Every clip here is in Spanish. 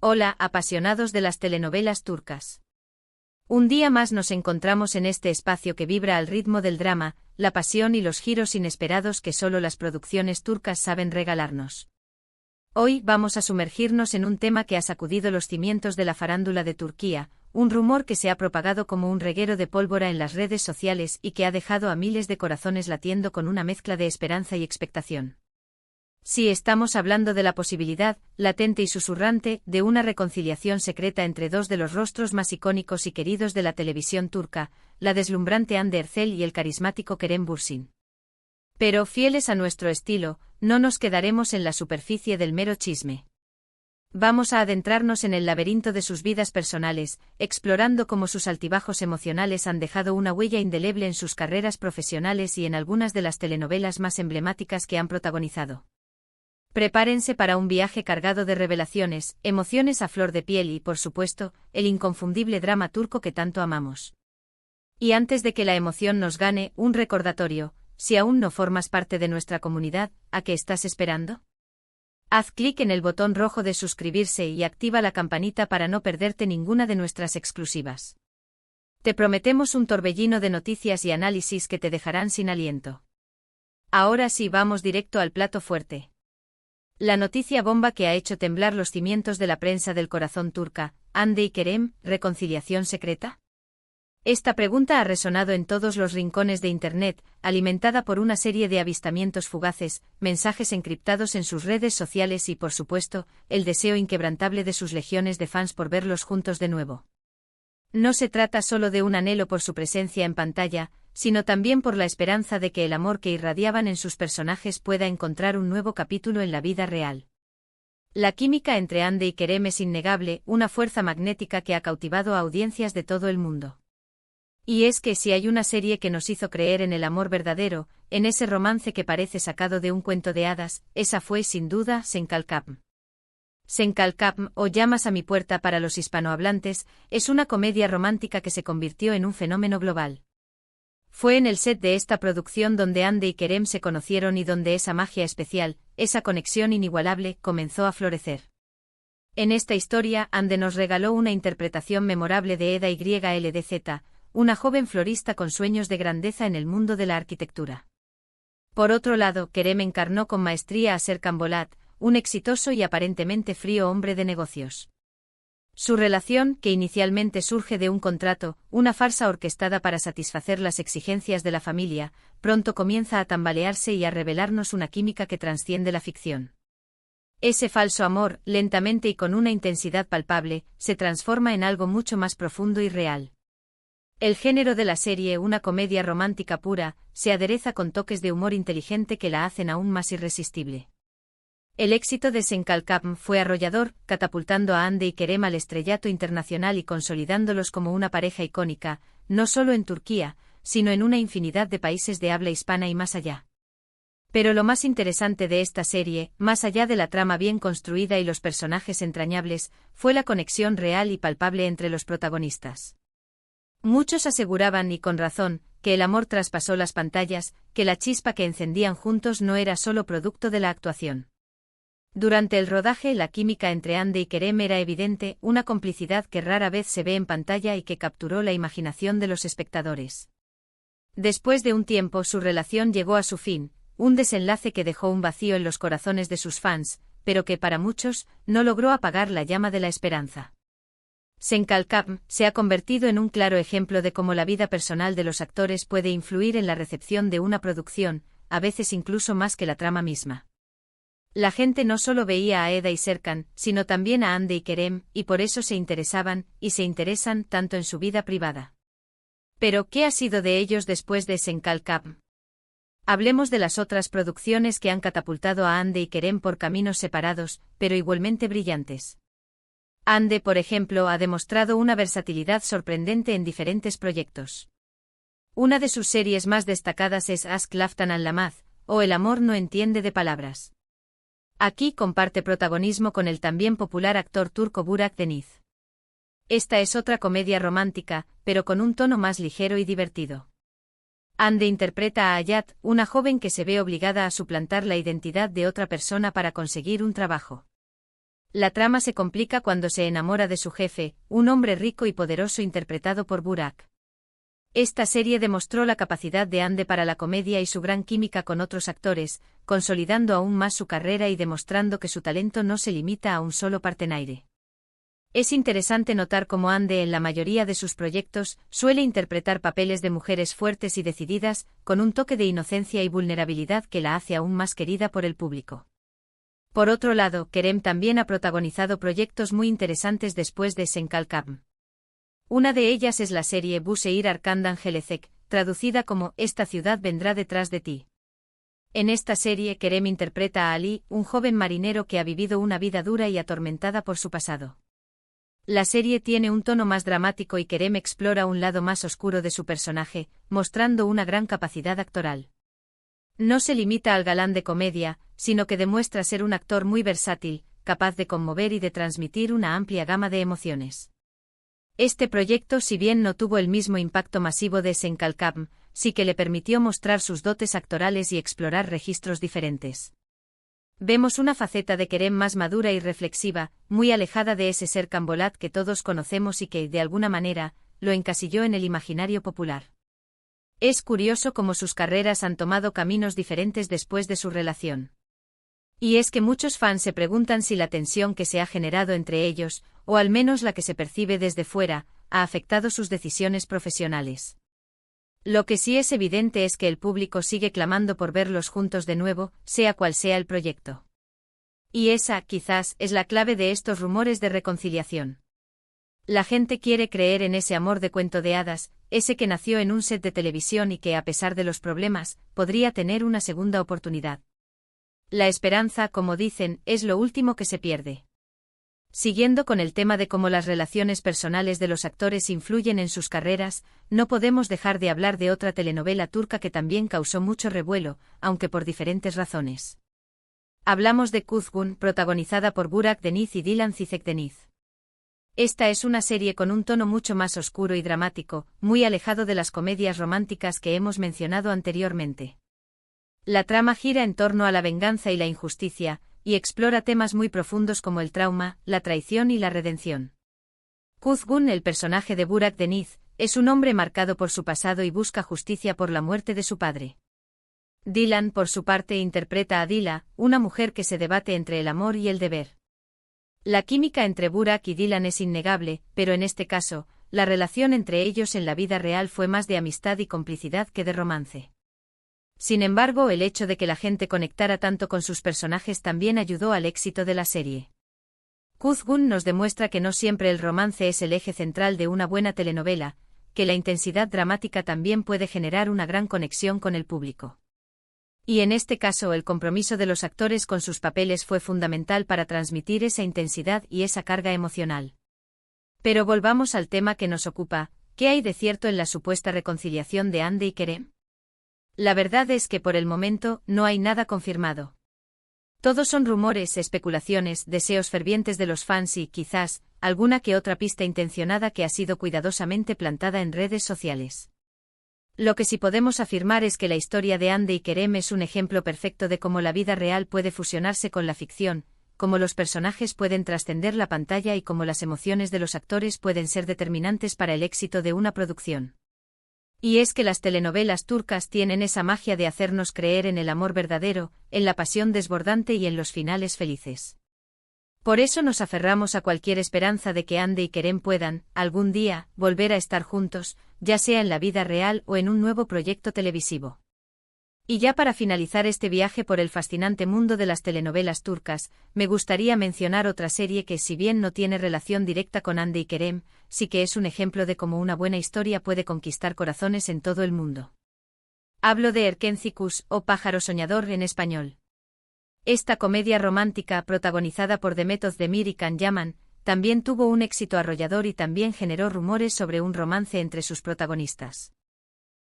Hola, apasionados de las telenovelas turcas. Un día más nos encontramos en este espacio que vibra al ritmo del drama, la pasión y los giros inesperados que solo las producciones turcas saben regalarnos. Hoy vamos a sumergirnos en un tema que ha sacudido los cimientos de la farándula de Turquía, un rumor que se ha propagado como un reguero de pólvora en las redes sociales y que ha dejado a miles de corazones latiendo con una mezcla de esperanza y expectación. Sí, estamos hablando de la posibilidad, latente y susurrante, de una reconciliación secreta entre dos de los rostros más icónicos y queridos de la televisión turca, la deslumbrante Hande Erçel y el carismático Kerem Bürsin. Pero, fieles a nuestro estilo, no nos quedaremos en la superficie del mero chisme. Vamos a adentrarnos en el laberinto de sus vidas personales, explorando cómo sus altibajos emocionales han dejado una huella indeleble en sus carreras profesionales y en algunas de las telenovelas más emblemáticas que han protagonizado. Prepárense para un viaje cargado de revelaciones, emociones a flor de piel y, por supuesto, el inconfundible drama turco que tanto amamos. Y antes de que la emoción nos gane, un recordatorio: si aún no formas parte de nuestra comunidad, ¿a qué estás esperando? Haz clic en el botón rojo de suscribirse y activa la campanita para no perderte ninguna de nuestras exclusivas. Te prometemos un torbellino de noticias y análisis que te dejarán sin aliento. Ahora sí, vamos directo al plato fuerte. La noticia bomba que ha hecho temblar los cimientos de la prensa del corazón turca: Hande y Kerem, ¿reconciliación secreta? Esta pregunta ha resonado en todos los rincones de Internet, alimentada por una serie de avistamientos fugaces, mensajes encriptados en sus redes sociales y, por supuesto, el deseo inquebrantable de sus legiones de fans por verlos juntos de nuevo. No se trata solo de un anhelo por su presencia en pantalla, sino también por la esperanza de que el amor que irradiaban en sus personajes pueda encontrar un nuevo capítulo en la vida real. La química entre Hande y Kerem es innegable, una fuerza magnética que ha cautivado a audiencias de todo el mundo. Y es que si hay una serie que nos hizo creer en el amor verdadero, en ese romance que parece sacado de un cuento de hadas, esa fue sin duda Sen Kalkapm. Sen Kalkapm, o Llamas a mi puerta para los hispanohablantes, es una comedia romántica que se convirtió en un fenómeno global. Fue en el set de esta producción donde Hande y Kerem se conocieron y donde esa magia especial, esa conexión inigualable, comenzó a florecer. En esta historia, Hande nos regaló una interpretación memorable de Eda YLDZ, una joven florista con sueños de grandeza en el mundo de la arquitectura. Por otro lado, Kerem encarnó con maestría a Serkan Bolat, un exitoso y aparentemente frío hombre de negocios. Su relación, que inicialmente surge de un contrato, una farsa orquestada para satisfacer las exigencias de la familia, pronto comienza a tambalearse y a revelarnos una química que trasciende la ficción. Ese falso amor, lentamente y con una intensidad palpable, se transforma en algo mucho más profundo y real. El género de la serie, una comedia romántica pura, se adereza con toques de humor inteligente que la hacen aún más irresistible. El éxito de Sen Kalkapm fue arrollador, catapultando a Hande y Kerem al estrellato internacional y consolidándolos como una pareja icónica, no solo en Turquía, sino en una infinidad de países de habla hispana y más allá. Pero lo más interesante de esta serie, más allá de la trama bien construida y los personajes entrañables, fue la conexión real y palpable entre los protagonistas. Muchos aseguraban, y con razón, que el amor traspasó las pantallas, que la chispa que encendían juntos no era solo producto de la actuación. Durante el rodaje, la química entre Hande y Kerem era evidente, una complicidad que rara vez se ve en pantalla y que capturó la imaginación de los espectadores. Después de un tiempo, su relación llegó a su fin, un desenlace que dejó un vacío en los corazones de sus fans, pero que para muchos no logró apagar la llama de la esperanza. Sen Kalkapm se ha convertido en un claro ejemplo de cómo la vida personal de los actores puede influir en la recepción de una producción, a veces incluso más que la trama misma. La gente no solo veía a Eda y Serkan, sino también a Hande y Kerem, y por eso se interesaban, y se interesan, tanto en su vida privada. Pero, ¿qué ha sido de ellos después de Sen Kalkapm? Hablemos de las otras producciones que han catapultado a Hande y Kerem por caminos separados, pero igualmente brillantes. Hande, por ejemplo, ha demostrado una versatilidad sorprendente en diferentes proyectos. Una de sus series más destacadas es Aşk Laftan Anlamaz, o El amor no entiende de palabras. Aquí comparte protagonismo con el también popular actor turco Burak Deniz. Esta es otra comedia romántica, pero con un tono más ligero y divertido. Hande interpreta a Hayat, una joven que se ve obligada a suplantar la identidad de otra persona para conseguir un trabajo. La trama se complica cuando se enamora de su jefe, un hombre rico y poderoso interpretado por Burak. Esta serie demostró la capacidad de Hande para la comedia y su gran química con otros actores, consolidando aún más su carrera y demostrando que su talento no se limita a un solo partenaire. Es interesante notar cómo Hande en la mayoría de sus proyectos suele interpretar papeles de mujeres fuertes y decididas, con un toque de inocencia y vulnerabilidad que la hace aún más querida por el público. Por otro lado, Kerem también ha protagonizado proyectos muy interesantes después de Senkalkam. Una de ellas es la serie Bu Seir Arkandan Gelecek, traducida como Esta ciudad vendrá detrás de ti. En esta serie Kerem interpreta a Ali, un joven marinero que ha vivido una vida dura y atormentada por su pasado. La serie tiene un tono más dramático y Kerem explora un lado más oscuro de su personaje, mostrando una gran capacidad actoral. No se limita al galán de comedia, sino que demuestra ser un actor muy versátil, capaz de conmover y de transmitir una amplia gama de emociones. Este proyecto, si bien no tuvo el mismo impacto masivo de Senkalkam, sí que le permitió mostrar sus dotes actorales y explorar registros diferentes. Vemos una faceta de Kerem más madura y reflexiva, muy alejada de ese ser Cambolat que todos conocemos y que, de alguna manera, lo encasilló en el imaginario popular. Es curioso cómo sus carreras han tomado caminos diferentes después de su relación. Y es que muchos fans se preguntan si la tensión que se ha generado entre ellos, o al menos la que se percibe desde fuera, ha afectado sus decisiones profesionales. Lo que sí es evidente es que el público sigue clamando por verlos juntos de nuevo, sea cual sea el proyecto. Y esa, quizás, es la clave de estos rumores de reconciliación. La gente quiere creer en ese amor de cuento de hadas, ese que nació en un set de televisión y que, a pesar de los problemas, podría tener una segunda oportunidad. La esperanza, como dicen, es lo último que se pierde. Siguiendo con el tema de cómo las relaciones personales de los actores influyen en sus carreras, no podemos dejar de hablar de otra telenovela turca que también causó mucho revuelo, aunque por diferentes razones. Hablamos de Kuzgun, protagonizada por Burak Deniz y Dilan Cicek Deniz. Esta es una serie con un tono mucho más oscuro y dramático, muy alejado de las comedias románticas que hemos mencionado anteriormente. La trama gira en torno a la venganza y la injusticia, y explora temas muy profundos como el trauma, la traición y la redención. Kuzgun, el personaje de Burak Deniz, es un hombre marcado por su pasado y busca justicia por la muerte de su padre. Dilan, por su parte, interpreta a Dila, una mujer que se debate entre el amor y el deber. La química entre Burak y Dilan es innegable, pero en este caso, la relación entre ellos en la vida real fue más de amistad y complicidad que de romance. Sin embargo, el hecho de que la gente conectara tanto con sus personajes también ayudó al éxito de la serie. Kuzgun nos demuestra que no siempre el romance es el eje central de una buena telenovela, que la intensidad dramática también puede generar una gran conexión con el público. Y en este caso el compromiso de los actores con sus papeles fue fundamental para transmitir esa intensidad y esa carga emocional. Pero volvamos al tema que nos ocupa, ¿qué hay de cierto en la supuesta reconciliación de Hande y Kerem? La verdad es que por el momento no hay nada confirmado. Todos son rumores, especulaciones, deseos fervientes de los fans y, quizás, alguna que otra pista intencionada que ha sido cuidadosamente plantada en redes sociales. Lo que sí podemos afirmar es que la historia de Hande y Kerem es un ejemplo perfecto de cómo la vida real puede fusionarse con la ficción, cómo los personajes pueden trascender la pantalla y cómo las emociones de los actores pueden ser determinantes para el éxito de una producción. Y es que las telenovelas turcas tienen esa magia de hacernos creer en el amor verdadero, en la pasión desbordante y en los finales felices. Por eso nos aferramos a cualquier esperanza de que Hande y Kerem puedan, algún día, volver a estar juntos, ya sea en la vida real o en un nuevo proyecto televisivo. Y ya para finalizar este viaje por el fascinante mundo de las telenovelas turcas, me gustaría mencionar otra serie que, si bien no tiene relación directa con Hande y Kerem, sí que es un ejemplo de cómo una buena historia puede conquistar corazones en todo el mundo. Hablo de Erkencikus, o Pájaro Soñador en español. Esta comedia romántica, protagonizada por Demet Özdemir y Can Yaman, también tuvo un éxito arrollador y también generó rumores sobre un romance entre sus protagonistas.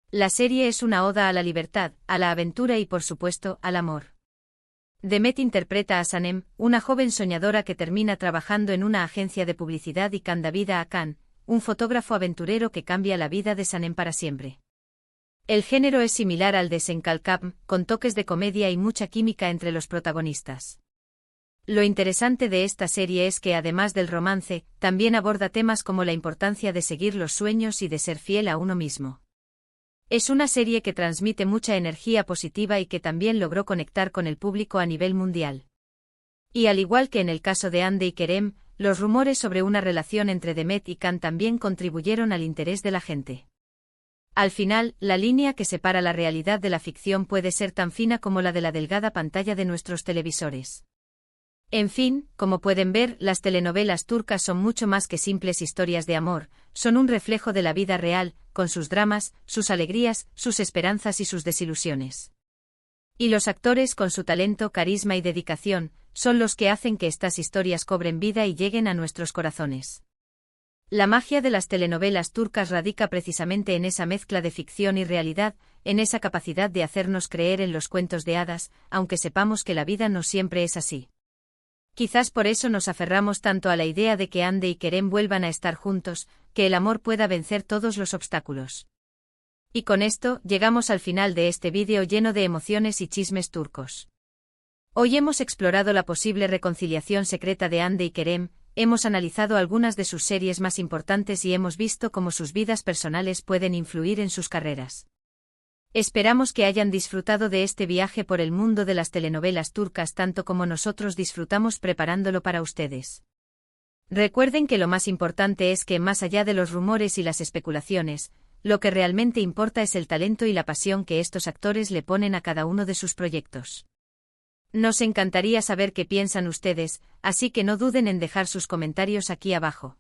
La serie es una oda a la libertad, a la aventura y, por supuesto, al amor. Demet interpreta a Sanem, una joven soñadora que termina trabajando en una agencia de publicidad, y Can da vida a Can, un fotógrafo aventurero que cambia la vida de Sanem para siempre. El género es similar al de Senkalkam, con toques de comedia y mucha química entre los protagonistas. Lo interesante de esta serie es que además del romance, también aborda temas como la importancia de seguir los sueños y de ser fiel a uno mismo. Es una serie que transmite mucha energía positiva y que también logró conectar con el público a nivel mundial. Y al igual que en el caso de Hande y Kerem, los rumores sobre una relación entre Demet y Can también contribuyeron al interés de la gente. Al final, la línea que separa la realidad de la ficción puede ser tan fina como la de la delgada pantalla de nuestros televisores. En fin, como pueden ver, las telenovelas turcas son mucho más que simples historias de amor, son un reflejo de la vida real, con sus dramas, sus alegrías, sus esperanzas y sus desilusiones. Y los actores, con su talento, carisma y dedicación, son los que hacen que estas historias cobren vida y lleguen a nuestros corazones. La magia de las telenovelas turcas radica precisamente en esa mezcla de ficción y realidad, en esa capacidad de hacernos creer en los cuentos de hadas, aunque sepamos que la vida no siempre es así. Quizás por eso nos aferramos tanto a la idea de que Hande y Kerem vuelvan a estar juntos, que el amor pueda vencer todos los obstáculos. Y con esto, llegamos al final de este vídeo lleno de emociones y chismes turcos. Hoy hemos explorado la posible reconciliación secreta de Hande y Kerem, hemos analizado algunas de sus series más importantes y hemos visto cómo sus vidas personales pueden influir en sus carreras. Esperamos que hayan disfrutado de este viaje por el mundo de las telenovelas turcas tanto como nosotros disfrutamos preparándolo para ustedes. Recuerden que lo más importante es que, más allá de los rumores y las especulaciones, lo que realmente importa es el talento y la pasión que estos actores le ponen a cada uno de sus proyectos. Nos encantaría saber qué piensan ustedes, así que no duden en dejar sus comentarios aquí abajo.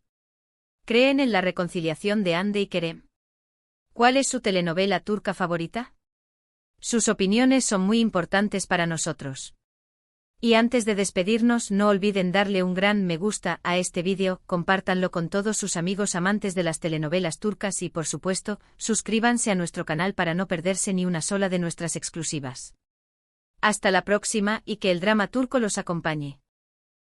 ¿Creen en la reconciliación de Hande y Kerem? ¿Cuál es su telenovela turca favorita? Sus opiniones son muy importantes para nosotros. Y antes de despedirnos, no olviden darle un gran me gusta a este vídeo, compártanlo con todos sus amigos amantes de las telenovelas turcas y, por supuesto, suscríbanse a nuestro canal para no perderse ni una sola de nuestras exclusivas. Hasta la próxima y que el drama turco los acompañe.